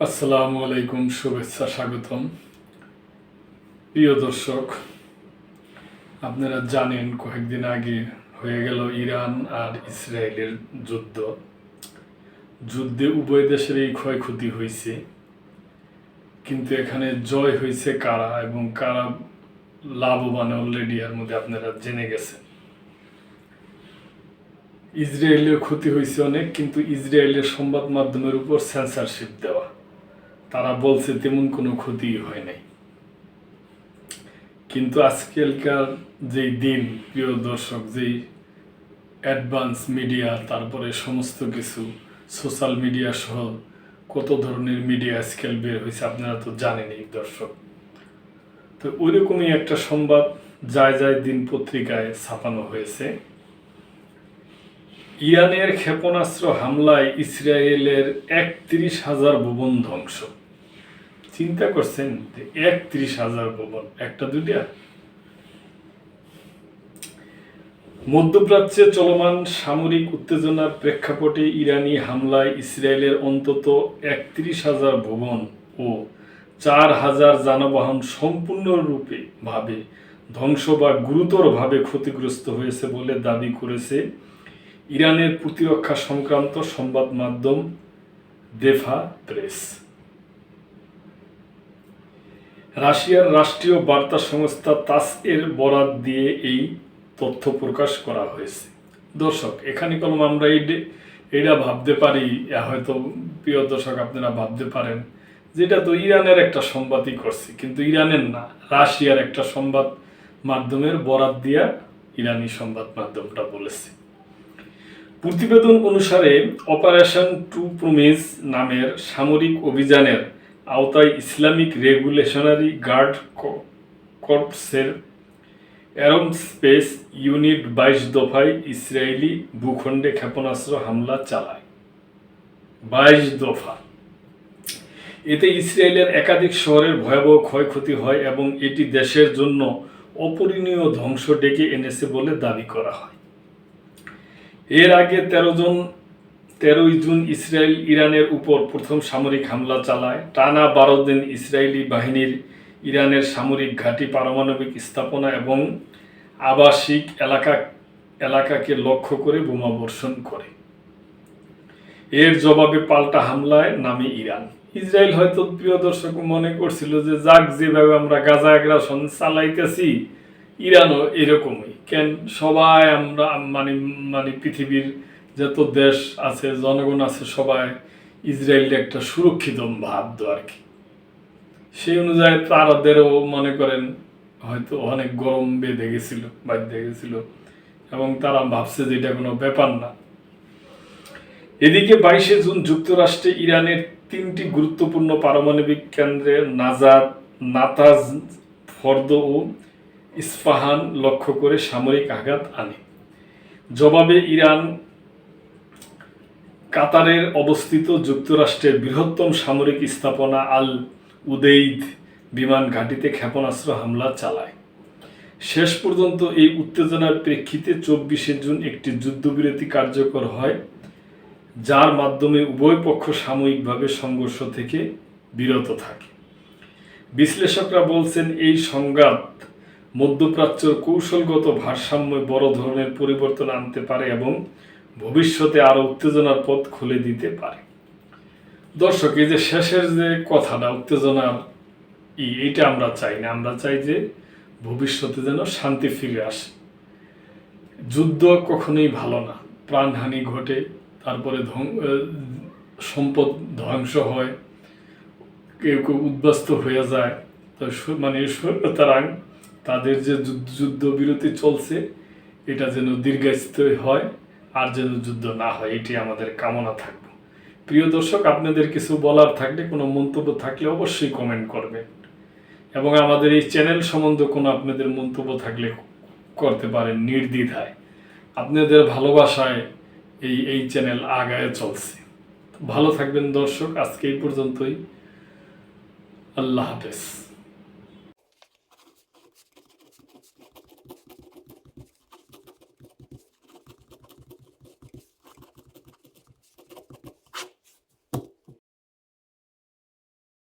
আসসালামু আলাইকুম, শুভেচ্ছা, স্বাগতম। প্রিয় দর্শক, আপনারা জানেন কয়েকদিন আগে হয়ে গেল ইরান আর ইসরায়েলের যুদ্ধে উভয় দেশেরই ক্ষয়ক্ষতি হয়েছে, কিন্তু এখানে জয় হয়েছে কারা এবং কারা লাভবান অলরেডি এর মধ্যে আপনারা জেনে গেছেন। ইসরায়েলের ক্ষতি হয়েছে অনেক, কিন্তু ইসরায়েলের সংবাদ মাধ্যমের উপর সেন্সরশিপ দেওয়া, তারা বলছে তেমন কোনো ক্ষতি হয় নাই। কিন্তু আজকালকার যেই দিন, প্রিয় দর্শক, যেই অ্যাডভান্স মিডিয়া, তারপরে সমস্ত কিছু সোশ্যাল মিডিয়া সহ কত ধরনের মিডিয়া আজকাল বের হয়েছে আপনারা তো জানেনই দর্শক। তো ওইরকমই একটা সংবাদ যায় দিন পত্রিকায় ছাপানো হয়েছে। ইরানের ক্ষেপণাস্ত্র হামলায় ইসরায়েলের ৩১,০০০ ভবন ধ্বংস। চিন্তা করছেন, ৩১,০০০ ভবন, একটা দুইটা? মধ্যপ্রাচ্যে চলমান সামরিক উত্তেজনার প্রেক্ষাপটে ইরানি হামলায় ইসরায়েলের অন্তত ৩১,০০০ ভবন ও ৪,০০০ যানবাহন সম্পূর্ণরূপে ধ্বংস বা গুরুতরভাবে ক্ষতিগ্রস্ত হয়েছে বলে দাবি করেছে ইরানের প্রতিরক্ষা সংক্রান্ত সংবাদ মাধ্যম দেফা প্রেস। রাশিয়ার রাষ্ট্রীয় বার্তা সংস্থা তাস-এর বরাত দিয়ে এই তথ্য প্রকাশ করা হয়েছে। দর্শক, এখানে কলম আমরা এইটা ভাবতে পারি, হয়তো প্রিয় দর্শক আপনারা ভাবতে পারেন যেটা তো ইরানের একটা সংবাদই করছে, কিন্তু ইরানের না, রাশিয়ার একটা সংবাদ মাধ্যমের বরাত দিয়া ইরানি সংবাদ মাধ্যমটা বলেছে। প্রতিবেদন অনুসারে অপারেশন ট্রু প্রমিস নামের সামরিক অভিযানের আওতায় ইসলামিক রেগুলেশনারি গার্ড কর্পসের অ্যারোস্পেস ইউনিট ২২ দফায় ইসরায়েলি ভূখণ্ডে ক্ষেপণাস্ত্র হামলা চালায়। ২২ দফা। এতে ইসরায়েলের একাধিক শহরের ভয়াবহ ক্ষয়ক্ষতি হয় এবং এটি দেশের জন্য অপূরণীয় ধ্বংস ডেকে এনেছে বলে দাবি করা হয়। এর আগে ১৩ই জুন ইসরায়েল ইরানের উপর প্রথম সামরিক হামলা চালায়। টানা ১২ দিন ইসরায়েলি বাহিনীর ইরানের সামরিক ঘাঁটি, পারমাণবিক স্থাপনা এবং আবাসিক এলাকাকে লক্ষ্য করে বোমাবর্ষণ করে। এর জবাবে পাল্টা হামলায় নামে ইরান। ইসরায়েল হয়তো, প্রিয় দর্শক, মনে করছিল যে যাক, যেভাবে আমরা গাজা আগ্রাসন চালাইতেছি, ইরানও এরকমই। কেন সবাই আমরা মানে পৃথিবীর যত দেশ আছে, জনগণ আছে, সবাই ইসরায়েলকে একটা সুরক্ষিত ভাবতো আর কি। সেই অনুযায়ী তারাদেরও মনে করেন হয়তো অনেক গরম বাঁধে গেছিল এবং তারা ভাবছে যে এটা কোনো ব্যাপার না। এদিকে ২২শে জুন যুক্তরাষ্ট্রে ইরানের ৩টি গুরুত্বপূর্ণ পারমাণবিক কেন্দ্রে নাতাজ, ফর্দ ও ইস্পাহান লক্ষ্য করে সামরিক আঘাত আনে। জবাবে ইরান কাতারের অবস্থিত যুক্তরাষ্ট্রের বৃহত্তম সামরিক স্থাপনা আল উদেইদ বিমান ঘাঁটিতে ক্ষেপণাস্ত্র হামলা চালায়। শেষ পর্যন্ত এই উত্তেজনার প্রেক্ষিতে ২৪শে জুন একটি যুদ্ধবিরতি কার্যকর হয়, যার মাধ্যমে উভয় পক্ষ সাময়িকভাবে সংঘর্ষ থেকে বিরত থাকে। বিশ্লেষকরা বলছেন এই সংঘাত মধ্যপ্রাচ্যের কৌশলগত ভারসাম্যে বড় ধরনের পরিবর্তন আনতে পারে এবং ভবিষ্যতে আরো উত্তেজনার পথ খুলে দিতে পারে। দর্শক, এই যে শেষের যে কথাটা, উত্তেজনার এইটা আমরা চাই না। আমরা চাই যে ভবিষ্যতে যেন শান্তি ফিরে আসে। যুদ্ধ কখনোই ভালো না, প্রাণহানি ঘটে, তারপরে সম্পদ ধ্বংস হয়, কেউ উদ্বাস্ত হয়ে যায়। তো সুতরাং তাদের যে যুদ্ধবিরতি চলছে, এটা যেন দীর্ঘস্থায়ী হয় আর যেন যুদ্ধ না হয়, এটি আমাদের কামনা থাকবে। প্রিয় দর্শক, আপনাদের কিছু বলার থাকলে, কোনো মন্তব্য থাকলে অবশ্যই কমেন্ট করবেন এবং আমাদের এই চ্যানেল সম্বন্ধে কোনো আপনাদের মন্তব্য থাকলে করতে পারেন নির্দ্বিধায়। আপনাদের ভালোবাসায় এই চ্যানেল আগায় চলছে। ভালো থাকবেন দর্শক, আজকে এই পর্যন্তই। আল্লাহ হাফেজ।